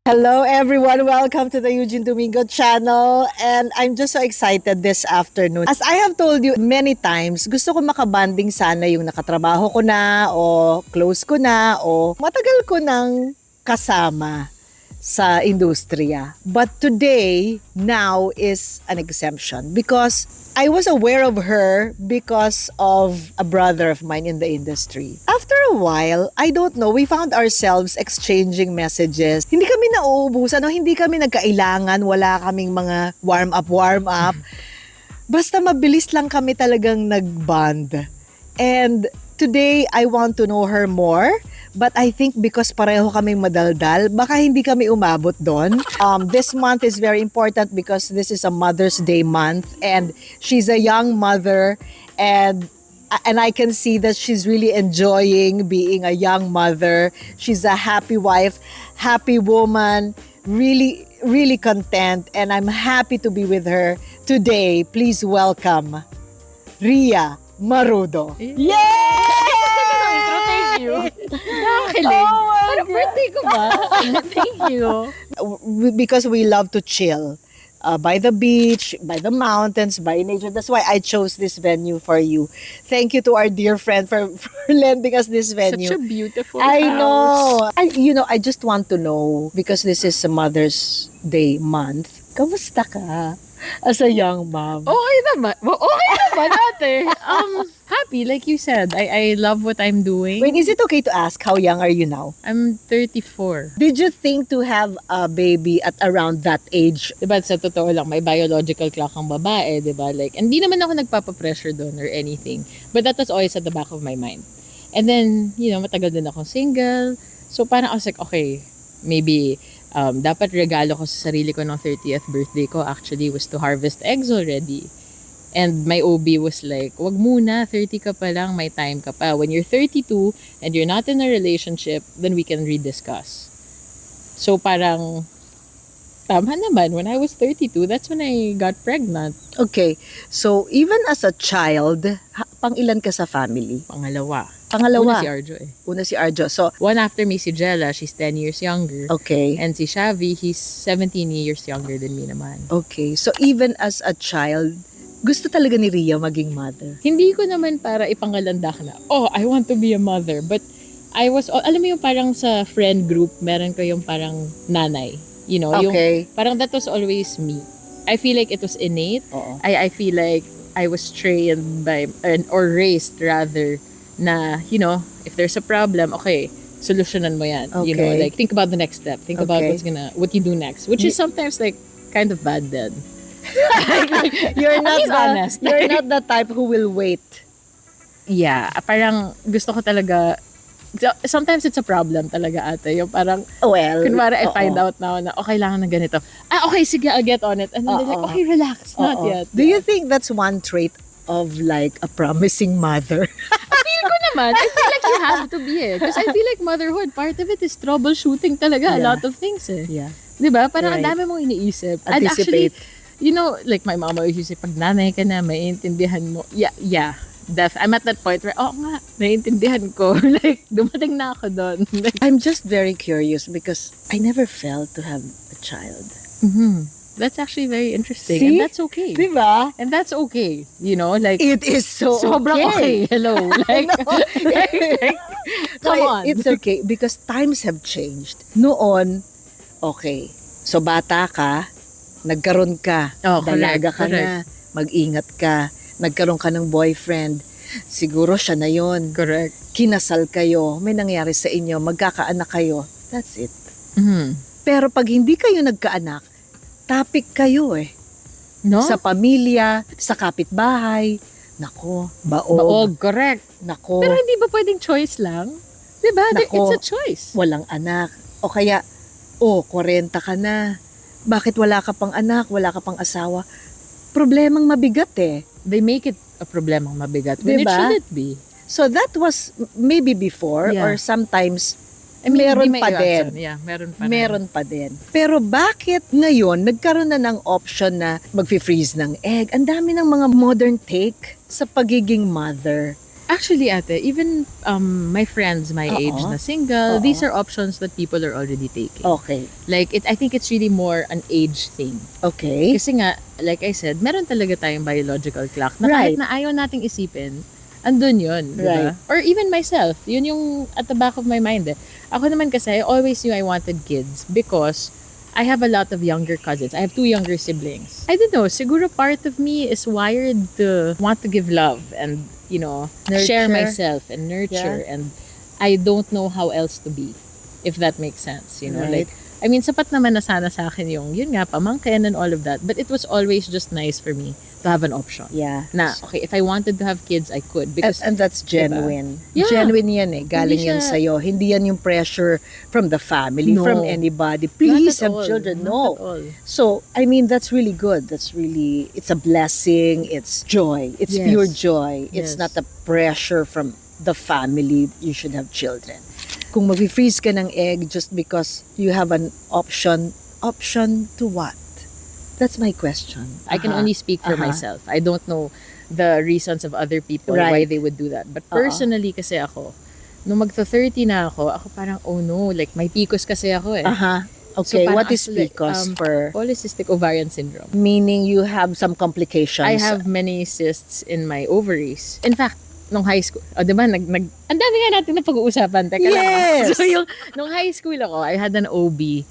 Hello everyone, welcome to the Eugene Domingo channel, and I'm just so excited this afternoon. As I have told you many times, gusto ko makabanding sana yung nakatrabaho ko na o close ko na o matagal ko nang kasama sa industriya. But today, now is an exemption because I was aware of her because of a brother of mine in the industry. After a while, I don't know, we found ourselves exchanging messages. Hindi kami nauubusan o hindi kami nagkailangan, wala kaming mga warm up. Basta mabilis lang kami talagang nag-bond. And today, I want to know her more. But I think because pareho kaming madaldal, baka hindi kami umabot doon. This month is very important because this is a Mother's Day month and she's a young mother and I can see that she's really enjoying being a young mother. She's a happy wife, happy woman, really content, and I'm happy to be with her today. Please welcome Rhea Marudo. Yay! Thank you. Nakakilig. Oh my Parang birthday ko ba? Thank you. Because we love to chill by the beach, by the mountains, by nature. That's why I chose this venue for you. Thank you to our dear friend for lending us this venue. Such a beautiful I house. know. I just want to know, because this is a Mother's Day month, kamusta ka as a young mom? Okay naman. Well, okay naman ate. Happy, like you said. I love what I'm doing. Wait, is it okay to ask how young are you now? I'm 34. Did you think to have a baby at around that age? Diba, sa totoo lang, may biological clock ang babae, diba? Like, hindi naman ako nagpapapressure doon or anything. But that was always at the back of my mind. And then, matagal din akong single. So, parang I was like, okay, maybe dapat regalo ko sa sarili ko ng 30th birthday ko actually was to harvest eggs already. And my OB was like, wag muna, 30 ka pa lang, may time ka pa. When you're 32 and you're not in a relationship, then we can rediscuss. So parang, tama naman, when I was 32, that's when I got pregnant. Okay, so even as a child, pang-ilan ka sa family? Pangalawa. Pangalawa. Una si Arjo eh. Una si Arjo. So, One after me si Jella, she's 10 years younger. okay. And si Shavi, he's 17 years younger than me naman. Okay, so even as a child, gusto talaga ni Rhea maging mother. Hindi ko naman para ipangalandak na, oh, I want to be a mother. But I was, alam mo yung parang sa friend group, meron ko yung parang nanay. You know, Okay. yung parang that was always me. I feel like it was innate. Oo. I feel like I was trained by, or raised rather, na, if there's a problem, okay, solusyonan mo yan. You know, Okay. like, think about the next step. Think about Okay. what you do next. Which is sometimes like, kind of bad then. You're not least honest. you're not the type who will wait. Yeah, parang gusto ko talaga, sometimes it's a problem talaga ate. Yung parang, Well, kunwari I oo. find out now na, oh, kailangan ng ganito. Okay, sige, I'll get on it. And then they're like, Oo. okay, relax, not Oo. yet. Do you think that's one trait of like a promising mother? Feel ko naman, I feel like you have to be eh. Because I feel like motherhood, part of it is troubleshooting talaga a Yeah. lot of things eh. Yeah. Diba? Parang Right. ang dami mong iniisip. And Anticipate. actually, like my mama always used to say, pag nanay ka na, maiintindihan mo. Yeah. I'm at that point where, nga, naiintindihan ko. Like, dumating na ako doon. Like, I'm just very curious because I never felt to have a child. that's actually very interesting. See? And that's okay. Diba? And that's okay. Like, It is so sobrang okay. Hello. Like, come on. It's okay because times have changed. Noon, okay. So bata ka, nagkaroon ka, Oh, dalaga ka correct. na, mag-ingat ka, nagkaroon ka ng boyfriend. Siguro siya na yon. Correct. Kinasal kayo, may nangyari sa inyo, magkakaanak kayo. That's it. Mhm. Pero pag hindi kayo nagkaanak, topic kayo eh. No? Sa pamilya, sa kapitbahay. Nako, baog. Baog, correct. Nako, Pero hindi ba pwedeng choice lang? Diba? Nako. It's a choice. walang anak. O kaya, 40 ka na. Bakit wala ka pang anak, wala ka pang asawa? Problemang mabigat eh. They make it a problemang mabigat when it Diba? shouldn't be. So that was maybe before Yeah. or sometimes I mean, meron hindi may pa reaction. din. Yeah, meron pa rin. Meron pa din. Pero bakit ngayon nagkaroon na ng option na mag-freeze ng egg? Ang dami ng mga modern take sa pagiging mother. Actually, ate, even my friends my Oo. age na single, Oo. these are options that people are already taking. Okay. Like, I think it's really more an age thing. Okay. Kasi nga, like I said, meron talaga tayong biological clock na Right. kahit na ayaw nating isipin, andun yun, di ba? Right. Or even myself, yun yung at the back of my mind. Ako naman kasi, I always knew I wanted kids because I have a lot of younger cousins. I have 2 younger siblings. I don't know, siguro part of me is wired to want to give love and, you know, share Nurture. myself and nurture. And I don't know how else to be, if that makes sense, you know? Right. Like, I mean, sapat naman na sana sa akin yung, yun nga, pamangkin and all of that. But it was always just nice for me to have an option. Yeah. Na, okay, if I wanted to have kids, I could. Because, And that's genuine. Yeah. Genuine yan eh. Galing Hindi yan siya- sa'yo. Hindi yan yung pressure from the family, No. from anybody. not Please at have all, children. not No. at all. So, I mean, that's really good. That's really, it's a blessing. It's joy. It's Yes. pure joy. It's Yes. not a pressure from the family. You should have children. Kung mag-freeze ka ng egg just because you have an option to what? That's my question. I can Aha. only speak for Aha. myself. I don't know the reasons of other people why Right. they would do that. But Oo. personally kasi ako, nung magto-30 na ako parang, oh no, like may PCOS kasi ako eh. Aha. So, Okay, parang what is actually, PCOS for? Polycystic ovarian syndrome. Meaning you have some complications. I have many cysts in my ovaries. In fact, nung high school, di ba, ang dami nga natin na pag-uusapan. Teka lang. Yes! So, nung high school ako, I had an OB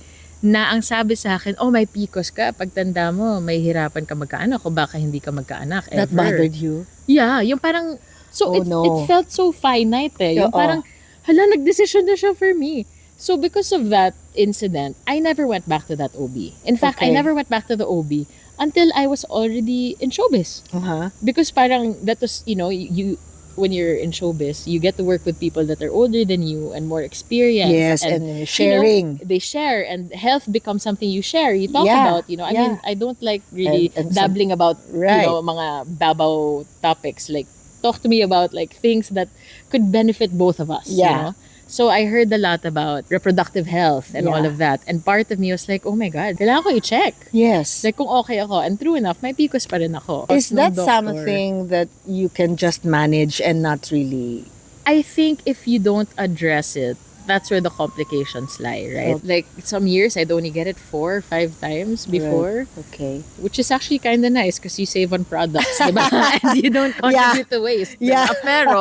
na ang sabi sa akin, oh, may PCOS ka. Pagtanda mo, may hirapan ka magkaanak o baka hindi ka magkaanak ever. That bothered you? Yeah, yung parang, so Oh, it no. felt so finite eh. Yung Oo. parang, hala, nagdesisyon na siya for me. So because of that incident, I never went back to that OB. In fact, I Okay. never went back to the OB until I was already in showbiz. Uh-huh. Because parang that was, you know, you when you're in showbiz, you get to work with people that are older than you and more experienced. Yes, and sharing. You know, they share and health becomes something you share. You talk Yeah, about, you know. I yeah. mean, I don't like really And dabbling about, Right. you know, mga babaw topics. Like, talk to me about like things that could benefit both of us. You Yeah. know? So I heard a lot about reproductive health and all Yeah. of that. And part of me was like, oh my God, kailangan ko i-check. Yes. Like kung okay ako. And true enough, may PCOS pa rin ako. Is Nung that doctor- something that you can just manage and not really? I think if you don't address it, that's where the complications lie, right? Okay. Like some years, I'd only get it 4 or 5 times before, Okay. which is actually kind of nice because you save on products, diba? And you don't contribute to waste. Yeah. Diba? Pero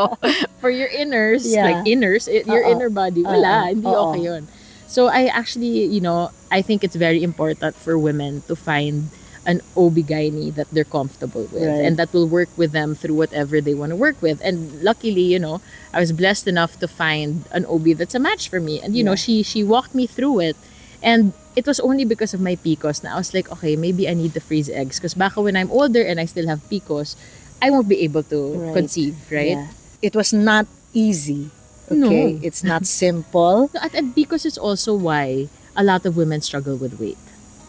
for your inners, Yeah. like inners, your Oo. inner body, wala, hindi Oo. okay yun. So I actually, you know, I think it's very important for women to find an OB-GYN that they're comfortable with Right. and that will work with them through whatever they want to work with. And luckily, you know, I was blessed enough to find an OB that's a match for me. And you know, she walked me through it. And it was only because of my PCOS na I was like, okay, maybe I need to freeze eggs because baka when I'm older and I still have PCOS, I won't be able to Right. conceive, right? Yeah. It was not easy. No. Okay. It's not simple. So at PCOS is also why a lot of women struggle with weight.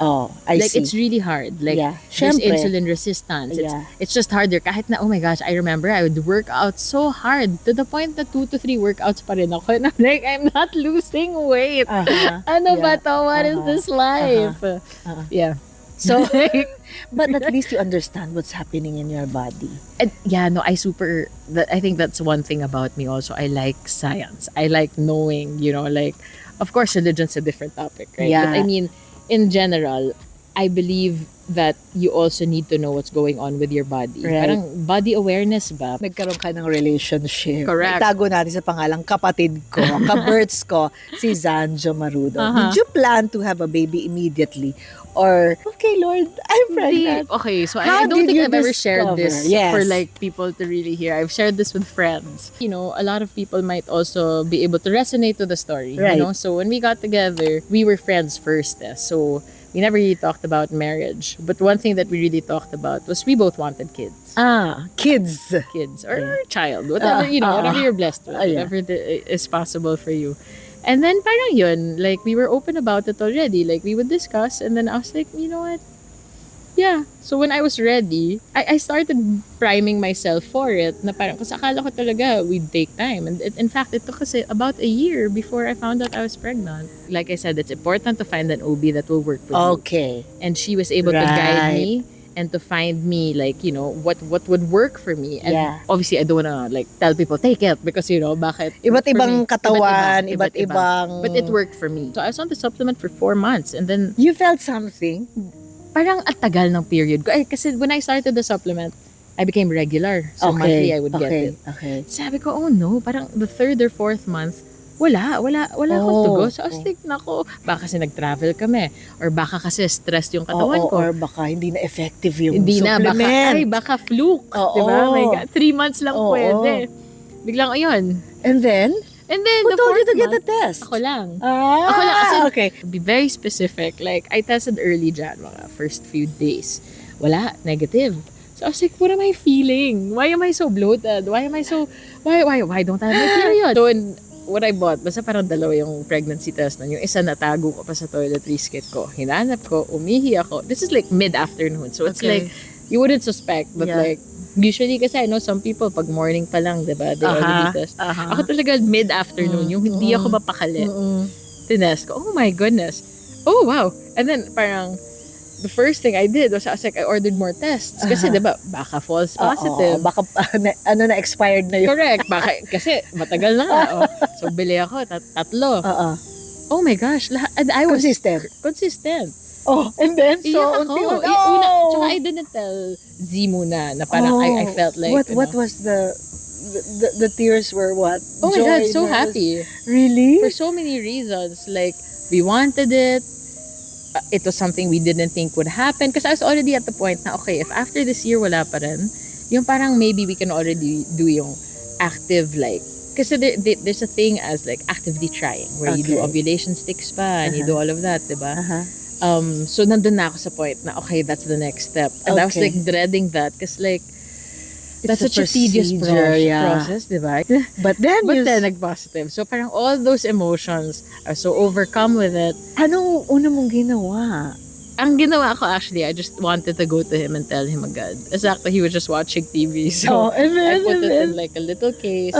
Oh, I Like see. it's really hard. Like Yeah. there's Syempre. insulin resistance. Yeah. It's just harder. Kahit na, oh my gosh, I remember I would work out so hard to the point that 2 to 3 workouts pa rin ako. And I'm like, I'm not losing weight. Uh-huh. Ano ba Yeah. to? What is Uh-huh. this life? Yeah. So, but at least you understand what's happening in your body. And yeah, no, I think that's one thing about me also. I like science. I like knowing, you know, like, of course, religion's a different topic, right? Yeah. But I mean, in general, I believe that you also need to know what's going on with your body. Right. Parang body awareness ba? Nagkaroon ka ng relationship. Correct. Itago natin sa pangalang kapatid ko, ka-births ko, si Zanjo Marudo. Uh-huh. Did you plan to have a baby immediately? Or, okay, Lord, I'm pregnant. Okay, so How I don't did think you I've ever shared discover? this Yes. for like people to really hear. I've shared this with friends. You know, a lot of people might also be able to resonate to the story. Right. You know, so when we got together, we were friends first. So we never really talked about marriage. But one thing that we really talked about was we both wanted kids. Kids. Kids or child, whatever, you know, whatever you're blessed with, yeah. whatever is possible for you. And then parang yun, like we were open about it already. Like we would discuss and then I was like, you know what? Yeah. So when I was ready, I started priming myself for it na parang kasi akala ko talaga we'd take time. And in fact, it took kasi about a year before I found out I was pregnant. Like I said, it's important to find an OB that will work with you. Okay. And she was able to guide Right. me and to find me like, what would work for me. And Yeah. obviously I don't wanna like tell people take it because bakit Iba't for ibang me, katawan, iba't iba't ibang... but it worked for me. So I was on the supplement for 4 months and then You felt something? parang ang tagal ng period ko. Kasi when I started the supplement, I became regular. So monthly I would get it. Okay. Sabi ko, oh no, parang the 3rd or 4th month, wala akong tugo. So I was like, nako, baka kasi nag-travel kami. Or baka kasi stress yung katawan ko. Or baka hindi na effective yung Hindi na, supplement. baka fluke. Oo. Diba? My God, 3 months lang Oo. pwede. Biglang, ayun. And then, And then, who the told you 4th to get a month, test? ako lang. Ako lang, kasi- okay. To be very specific, like, I tested early Jan, mga first few days. Wala, negative. So I was like, what am I feeling? Why am I so bloated? Why don't I have my period? So, what I bought, basta parang dalawa yung pregnancy test na. Yung isa natago ko pa sa toiletries kit ko. Hinanap ko, umihi ako. This is like mid-afternoon. So it's Okay. like, you wouldn't suspect. But Yeah. like, usually kasi I know some people, pag morning pa lang, diba? They already test. Ako talaga mid-afternoon, yung hindi ako mapakali. Tinest ko, oh my goodness. Oh, wow. And then parang, the first thing I did was I ordered more tests. Kasi diba, baka false positive. Baka na-expired na yun. Correct. Baka, kasi matagal na nga. Oh. So, bili ako, tatlo. Oh my gosh. And I was consistent. Oh, and then, so, Iyak ako. unti-unti, Tsaka I didn't tell Z muna na parang I felt like, What was the tears were what? oh my Joy, God, so nervous? happy. Really? For so many reasons. Like, we wanted it. It was something we didn't think would happen. Because I was already at the point na, okay, if after this year wala pa rin, yung parang maybe we can already do yung active, like, kasi there's a thing as like actively trying where you do Okay. ovulation sticks pa and you do all of that, diba? So nandun na ako sa point na, okay, that's the next step. And I was Okay. like dreading that because like, that's a such a tedious procedure, yeah. process, diba? But then, But then, nag-positive. So, parang all those emotions are so overcome with it. anong una mong ginawa? Ang ginawa ko actually, I just wanted to go to him and tell him agad. Exactly, he was just watching TV. So, and I then, put it in like a little case.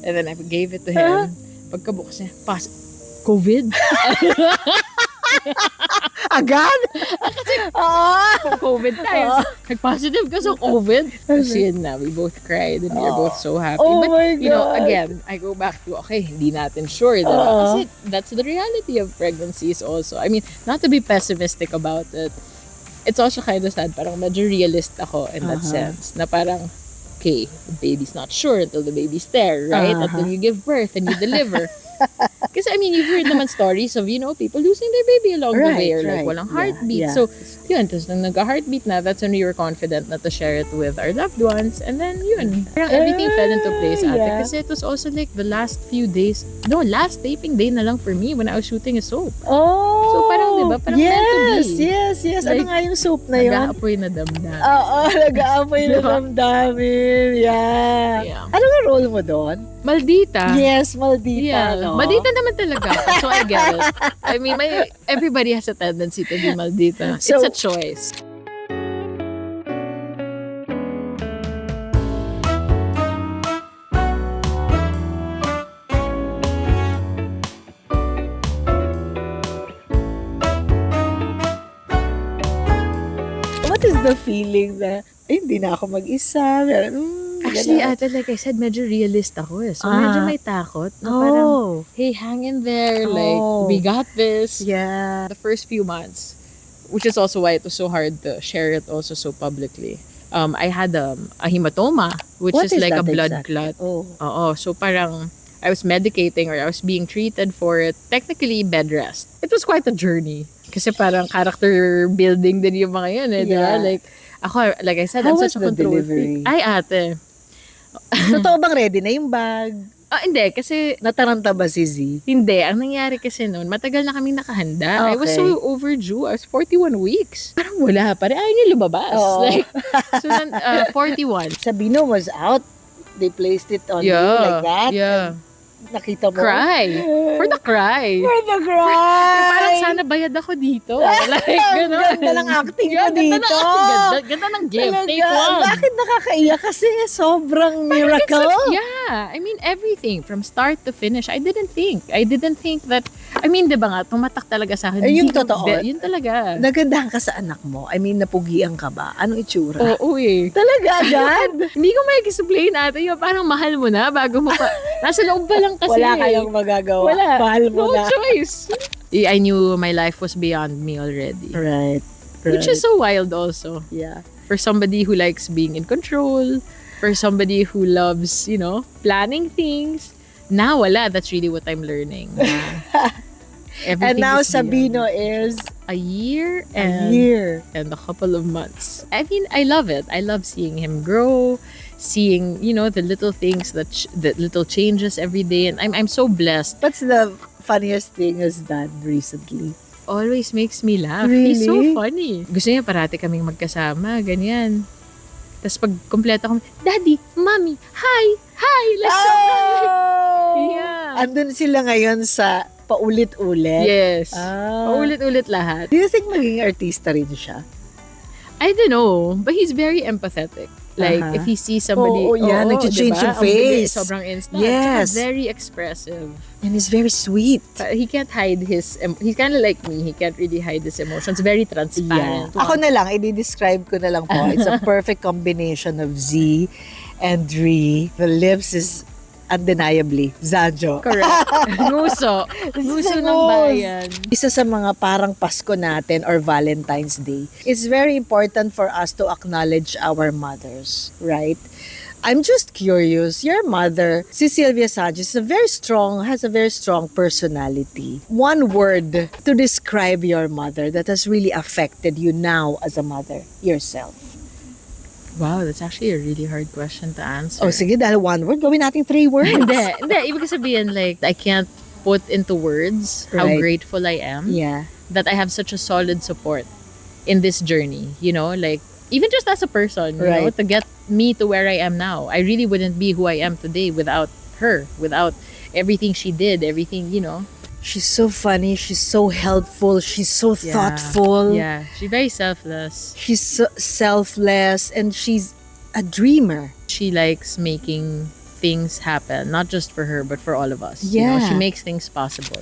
And then I gave it to him. Pagkabukas niya, COVID? Agad? COVID times. Nag-positive ka sa COVID. Kasi yun na, we both cried and we were both so happy. Oh But, my you know, God. again, I go back to, okay, hindi natin sure. Diba? Kasi that's the reality of pregnancies also. I mean, not to be pessimistic about it. It's also kind of sad. Parang medyo realist ako in that sense. Na parang, okay, the baby's not sure until the baby's there, right? Until you give birth and you deliver. Kasi I mean, you've heard naman stories of, people losing their baby along the way or like walang heartbeat. Yeah. So, yun, tapos nung nagka-heartbeat na, that's when we were confident na to share it with our loved ones. And then, yun, parang everything fell into place, ate. Yeah. Kasi it was also like the last few days, last taping day na lang for me when I was shooting a soap. Oh! So, parang, diba, parang yes, meant to be. Yes. Ano Like, nga yung soap na yun? Nag-aapoy na damdam. Nag-aapoy na Diba? damdamin. Yeah. Yeah. Ano nga role mo doon? Maldita. Yes, maldita. Yeah. No? Maldita naman talaga. So I get it. I mean, everybody has a tendency to be maldita. So- It's a choice. What is the feeling na, hindi na ako mag-isa? Actually, ate, like I said, medyo realist ako eh. So medyo may takot na parang, hey, hang in there. Like, we got this. Yeah. The first few months, which is also why it was so hard to share it also so publicly. I had a hematoma, which What is like that a blood exactly? clot. Oh. Oo. So parang I was medicating or I was being treated for it. Technically, bed rest. It was quite a journey. Kasi parang character building din yung mga yun eh. Diba? Yeah. Like, ako, like I said, How I'm was such a the control delivery? freak. Ay, ate. Totoo bang ready na yung bag? Hindi. Kasi, Nataranta ba si Z? hindi. Ang nangyari kasi noon, matagal na kaming nakahanda. I was Okay. so overdue. I was 41 weeks. Parang wala pa rin. Ayaw niya lumabas. Oo. Like, so, 41. Sabino was out. They placed it on you like that. Yeah. nakita mo? Cry. For the cry. For the Yung cry! parang sana bayad ako dito. Like, Ang gano'n. ganda ng acting mo Ganda dito. Ganda ng gift. Talaga. Take one. Bakit nakakaiyak? Kasi sobrang miracle. Yeah. I mean, everything. From start to finish. I didn't think that, I mean, di ba nga, tumatak talaga sa akin. Yung Hindi ko- totoo. Yun talaga. Nagandahan ka sa anak mo. I mean, napugian ka ba? Anong itsura? Oo eh. Talaga agad? Hindi ko ma-explain natin yung parang mahal mo na bago mo pa. Nasa loob pa lang kasi. Wala kayong magagawa. Wala. Mahal mo No na. choice. I knew my life was beyond me already. Right. Which is so wild also. Yeah. For somebody who likes being in control, for somebody who loves, planning things. Now, wala. That's really what I'm learning. And now is beyond. Sabino is A year a and year. a couple of months. I mean, I love it. I love seeing him grow, seeing, the little things the little changes every day. And I'm so blessed. What's the funniest thing has done recently? Always makes me laugh. Really? He's so funny. Gusto niya parati kaming magkasama, ganyan. Tapos pag kompleto kami, Daddy, Mommy, hi, hi. Like, Yeah. Andun sila ngayon sa paulit-ulit. Yes. Ah. Paulit-ulit lahat. Do you think magiging artista rin siya? I don't know, but he's very empathetic. Like, Uh-huh. if he sees somebody, Oo, yan, nag-change diba? yung face. Ang bilis, sobrang instant. Yes. Tsaka very expressive. And he's very sweet. He can't hide he's kind of like me. He can't really hide his emotions. Very transparent. Ako na lang, i-describe ko na lang po. It's a perfect combination of Z and Dre. The lips is undeniably Zanjo. Correct. Nguso. Nguso ng bayan. Isa sa mga parang Pasko natin or Valentine's Day, it's very important for us to acknowledge our mothers, right? I'm just curious, your mother, si Sylvia Sanchez, has a very strong personality. One word to describe your mother that has really affected you now as a mother yourself. Wow, that's actually a really hard question to answer. Oh, sige, dahil one word, gawin natin 3 words. Hindi. Ibig sabihin, like, I can't put into words how Right. grateful I am Yeah. that I have such a solid support in this journey, like, even just as a person, Right. to get me to where I am now. I really wouldn't be who I am today without her, without everything she did, everything. She's so funny, she's so helpful, she's so Yeah. thoughtful. Yeah, she's very selfless. She's so selfless, and she's a dreamer. She likes making things happen, not just for her, but for all of us. Yeah. She makes things possible.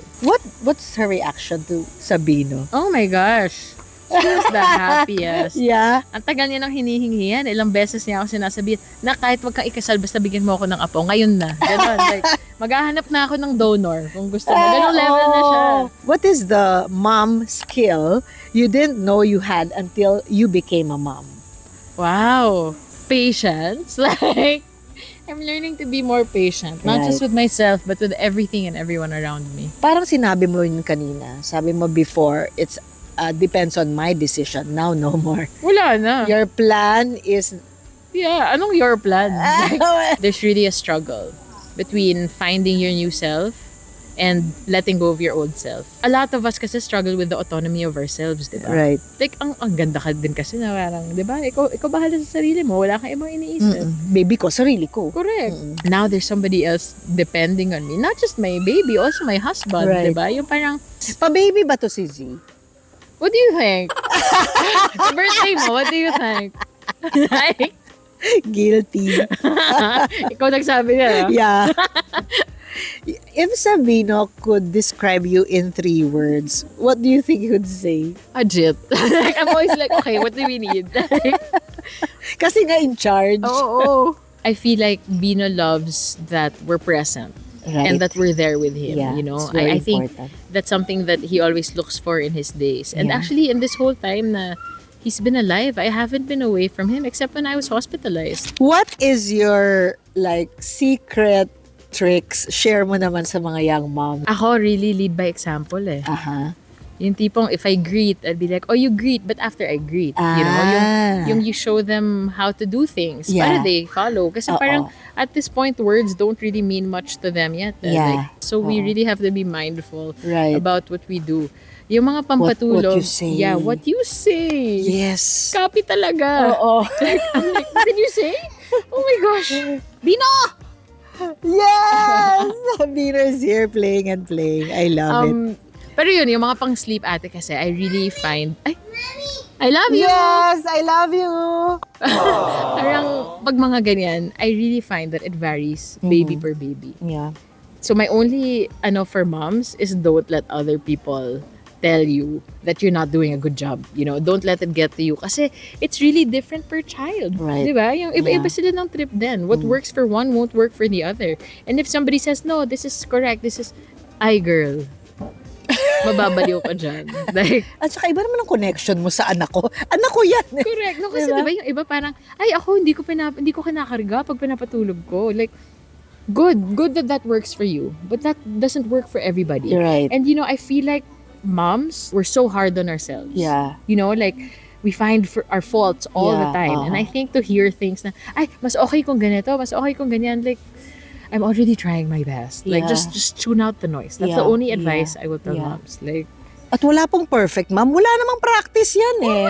What's her reaction to Sabino? Oh my gosh. She was the happiest. Yeah. Ang tagal niya nang hinihingi yan. Ilang beses niya ako sinasabihin na kahit wag kang ikasal, basta bigyan mo ako ng apo. Ngayon na. Ganon. Like, maghahanap na ako ng donor kung gusto mo. Ganong level na siya. What is the mom skill you didn't know you had until you became a mom? Wow. Patience. Like, I'm learning to be more patient. Not just with myself, but with everything and everyone around me. Parang sinabi mo yun kanina. Sabi mo before, it's depends on my decision. Now, no more. Wala na. Your plan is... Yeah, anong your plan? There's really a struggle between finding your new self and letting go of your old self. A lot of us kasi struggle with the autonomy of ourselves, di ba? Right. Like, ang ganda ka din kasi na parang, di ba? Ikaw bahala sa sarili mo. Wala kang ibang iniisip. Baby ko, sarili ko. Correct. Now there's somebody else depending on me. Not just my baby, also my husband, Right. di ba? Yung parang, Pa-baby ba to si Z? what do you think? Sa birthday mo, what do you think? Like, Guilty. ikaw nagsabi niya, no? Yeah. If Sabino could describe you in 3 words, what do you think he would say? Legit. Like, I'm always like, okay, what do we need? Kasi nga in charge. Oo. I feel like Bino loves that we're present Right. and that we're there with him, Yeah, it's very I think important. that's something that he always looks for in his days. And Yeah. actually, in this whole time na he's been alive, I haven't been away from him except when I was hospitalized. What is your secret tricks? Share mo naman sa mga young moms. Ako, really lead by example eh. Aha. Yung tipong, if I greet, I'd be like, oh, you greet, but after I greet. Yung you show them how to do things. Yeah. Para they follow. Kasi Oo. parang, at this point, words don't really mean much to them yet. Yeah. So we really have to be mindful Right. about what we do. Yung mga pampatulog. What you say. Yeah, what you say. Yes. Copy talaga. Oo. I'm like, what did you say? Oh my gosh. Bino! Yes! Beaner's here playing and playing. I love it. Pero yun, yung mga pang-sleep ate kasi, I really find, I love you! Yes, I love you! Parang, pag mga ganyan, I really find that it varies baby per baby. Yeah. So my only, for moms is don't let other people tell you that you're not doing a good job. Don't let it get to you. Kasi it's really different per child. Right. Diba? Yung iba-iba sila ng trip din. What works for one won't work for the other. And if somebody says, no, this is correct, ay girl, mababaliw ka dyan. Like, At saka iba naman ang connection mo sa anak ko. Anak ko yan eh. correct. No, kasi Diba? diba yung iba parang, ay ako hindi ko kinakarga pag pinapatulog ko. Like, good that works for you. But that doesn't work for everybody. You're right. And I feel like moms, we're so hard on ourselves. Yeah. Like, we find for our faults all the Yeah, time. And I think to hear things na, ay, mas okay kung ganito, mas okay kung ganyan, like, I'm already trying my best. Like, Yeah. just tune out the noise. That's Yeah, the only advice I will tell yeah. moms. Like, At wala pong perfect, ma'am. Wala namang practice yan eh.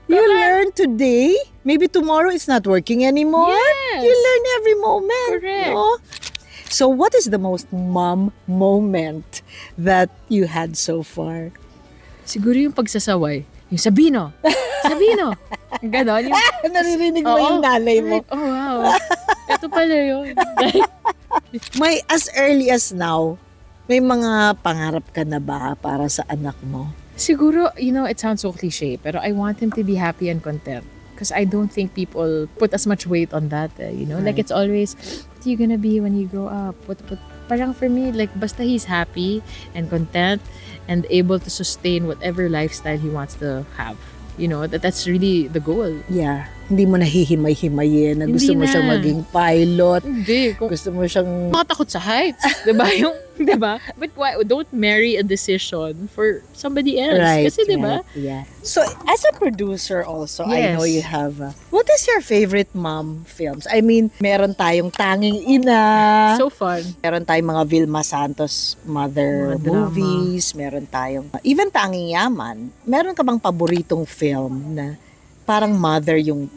You learn today. Maybe tomorrow it's not working anymore. Yes. You learn every moment. Correct. No? So what is the most mom moment that you had so far? siguro yung pagsasaway. Yung Sabino. Sabino. Ganon. Yung, Naririnig mo Oo. yung nanay mo. like, oh wow. Ito pala yun. Like, May as early as now, may mga pangarap ka na ba para sa anak mo? siguro, it sounds so cliche, pero I want him to be happy and content. Because I don't think people put as much weight on that, Like, Right. it's always, what are you gonna be when you grow up? Parang for me, like, basta he's happy and content and able to sustain whatever lifestyle he wants to have. That's really the goal. Yeah. Hindi mo nahihimay-himayin na gusto Hindi mo siyang na. maging pilot. Hindi. Kung Gusto mo siyang... makatakot sa heights. Diba? Diba? But why, don't marry a decision for somebody else. Right, Kasi, diba? right, yeah. So, as a producer also, I Yes. know you have... what is your favorite mom films? I mean, meron tayong Tanging Ina. So fun. Meron tayong mga Vilma Santos mother Mga drama. movies. Meron tayong... even Tanging Yaman. Meron ka bang paboritong film na parang mother yung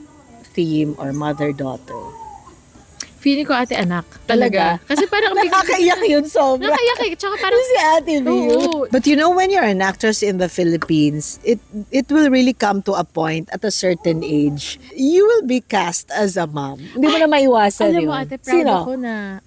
theme or mother-daughter? Feeling ko ate anak. Talaga. Kasi parang ang Nakakaiyak yun sobra. nakaiyak eh. Tsaka parang, Si Ate View. Oo. But when you're an actress in the Philippines, it will really come to a point at a certain age, you will be cast as a mom. Hindi mo na maiwasan alam yun. mo ate, proud Sino? ako na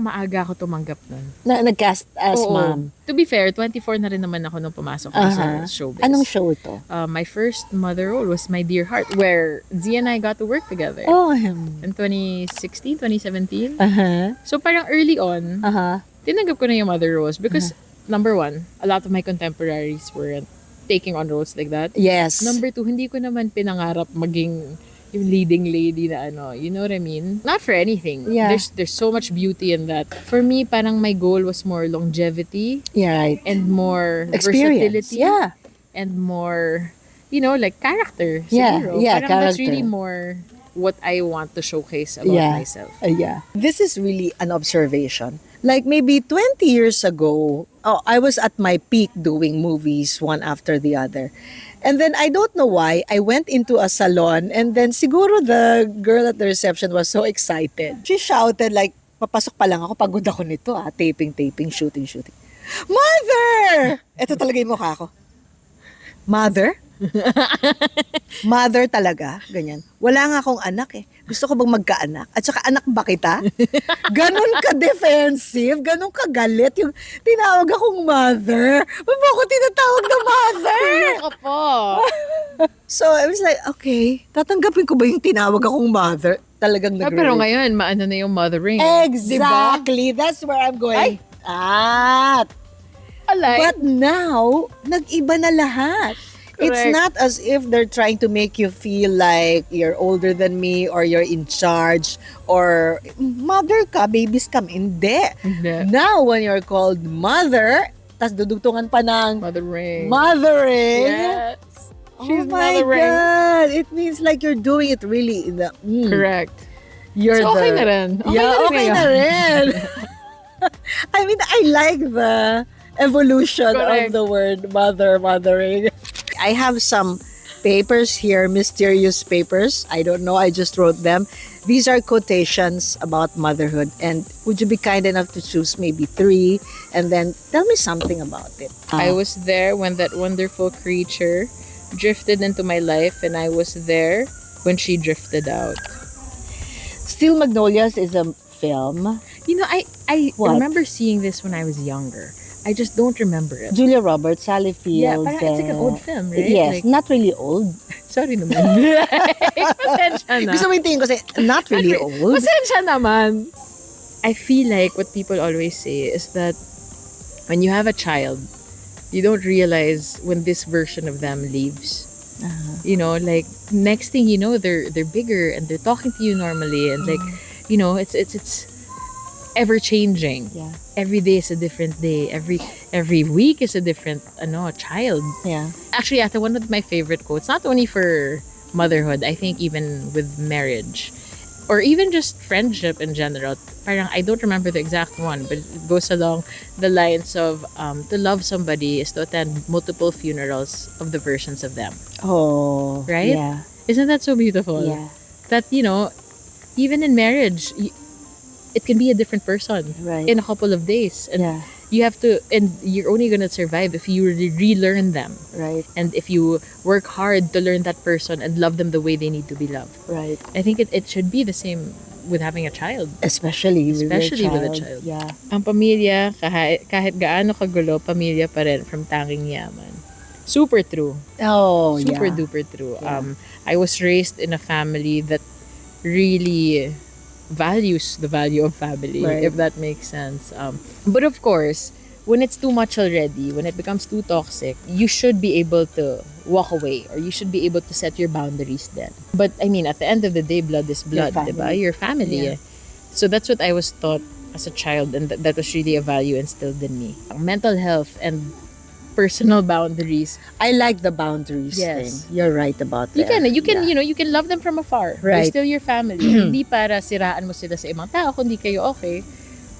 maaga ako tumanggap nun. Na nag-cast as Oo. mom. To be fair, 24 na rin naman ako nung pumasok ako sa Aha. showbiz. Anong show to? My first mother role was My Dear Heart, where Z and I got to work together. Oh, In 2016, 2017. Aha. So parang early on, Aha. tinanggap ko na yung mother roles because number one, a lot of my contemporaries weren't taking on roles like that. Yes. Number two, hindi ko naman pinangarap maging yung leading lady na you know what I mean? Not for anything. Yeah. There's so much beauty in that. For me, parang my goal was more longevity Yeah, right. and more Experience. versatility Yeah. and more, like character. Yeah, siguro. yeah, Parang that's character. really more what I want to showcase about Yeah. myself. Yeah. This is really an observation. Like maybe 20 years ago, I was at my peak doing movies one after the other. And then I don't know why, I went into a salon and then siguro the girl at the reception was so excited. She shouted like, papasok pa lang ako, pagod ako nito taping, shooting. Mother! Ito talaga yung mukha ko. Mother? Mother talaga, ganyan. Wala nga akong anak eh. Gusto ko bang magkaanak? At saka anak ba kita? Ganon ka-defensive, ganon ka-galit. Yung tinawag akong mother. Ba't mo ako tinatawag na mother? Ako po. So I was like, okay, tatanggapin ko ba yung tinawag akong mother? Talagang nag Pero ngayon, maano na yung mothering. Exactly. That's where I'm going. Alay. But now, nag-iba na lahat. It's Correct. not as if they're trying to make you feel like you're older than me or you're in charge or mother ka, babies ka. Hindi. Hindi. Now, when you're called mother, tas dudugtungan pa ng Mothering. mothering. Yes. Oh She's my mothering. God. It means like you're doing it really in the... Correct. You're So, okay the- na rin. Okay na rin. I mean, I like the evolution Correct. of the word mothering. I have some papers here, mysterious papers. I don't know, I just wrote them. These are quotations about motherhood. And would you be kind enough to choose maybe 3 and then tell me something about it? I was there when that wonderful creature drifted into my life, and I was there when she drifted out. Steel Magnolias is a film. You know, I What? remember seeing this when I was younger. I just don't remember it. Julia Roberts, Sally Yeah, Fields. parang it's like an old film, right? Yes, Like, not really old. sorry naman. Pasensya na. Gusto mo yung tingin ko say, not really old. Pasensya naman. I feel like what people always say is that when you have a child, you don't realize when this version of them leaves. You know, like next thing you know, they're bigger and they're talking to you normally, and like, you know, it's ever changing. Yeah. Every day is a different day. Every week is a different child. Yeah. Actually, ate, one of my favorite quotes, not only for motherhood, I think even with marriage or even just friendship in general. Parang I don't remember the exact one, but it goes along the lines of to love somebody is to attend multiple funerals of the versions of them. Oh. Right? Yeah. Isn't that so beautiful? Yeah. That, you know, even in marriage, it can be a different person Right. in a couple of days. And Yeah. you have to, and you're only going to survive if you relearn them. Right. And if you work hard to learn that person and love them the way they need to be loved. Right. I think it should be the same with having a child. Especially with Especially a child. with a child. Yeah. Ang pamilya, kahit gaano kagulo, pamilya pa rin from tanging yaman. Super true. Oh, Super yeah. duper true. Yeah. I was raised in a family that really values the value of family, Right. if that makes sense. But of course, when it's too much already, when it becomes too toxic, you should be able to walk away, or you should be able to set your boundaries then. But I mean, at the end of the day, blood is blood, family. diba? Your family. Yeah. So that's what I was taught as a child, and that was really a value instilled in me. Mental health and personal boundaries. I like the boundaries Yes. thing. You're right about You that. can, Yeah. you know, you can love them from afar. Right. They're still your family. Hindi para siraan mo sila sa ibang tao kung di kayo okay.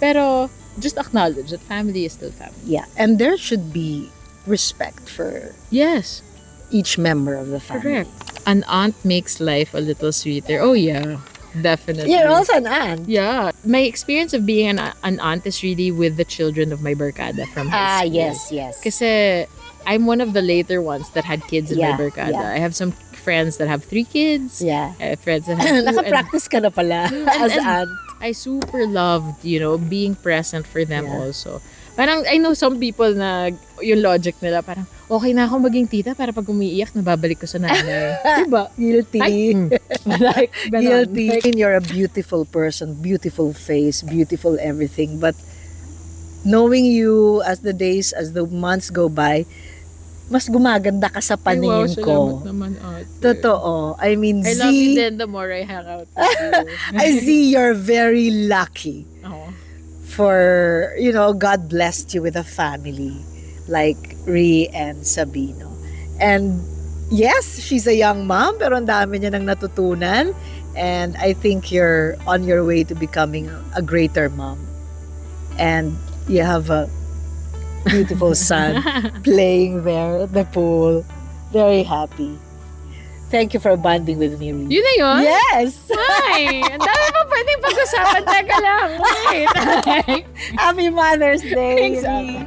Pero just acknowledge that family is still family. Yeah. And there should be respect for Yes, each member of the family. correct. An aunt makes life a little sweeter. Oh yeah, definitely. You're also an aunt. Yeah, my experience of being an aunt is really with the children of my barkada from high school. Yes. Kasi I'm one of the later ones that had kids in Yeah, my barkada. yeah. I have some friends that have 3 kids. Yeah. I have friends that have 2. and Nakapractice ka na pala as and- aunt. I super loved, you know, being present for them Yeah. also. Parang, I know some people na yung logic nila, parang, okay na ako maging tita para pag umiiyak, nababalik ko sa nanay. Diba? Guilty. Like, ganon. Guilty. You're a beautiful person, beautiful face, beautiful everything. But knowing you as the days, as the months go by, mas gumaganda ka sa Ay, wow, paningin ko. salamat naman, ate. Totoo. I mean, I love you then the more I hang out with you. I see you're very lucky Oo. for, you know, God blessed you with a family like Rhea and Sabino. And yes, she's a young mom, pero ang dami niya nang natutunan. And I think you're on your way to becoming a greater mom. And you have a beautiful son playing there at the pool. Very happy. Thank you for bonding with me, Rhea. Yun na yun? Yes! Hi! Ang dami pa pwedeng pag-usapan. Teka lang. Wait. Happy Mother's Day, Thanks, Rhea.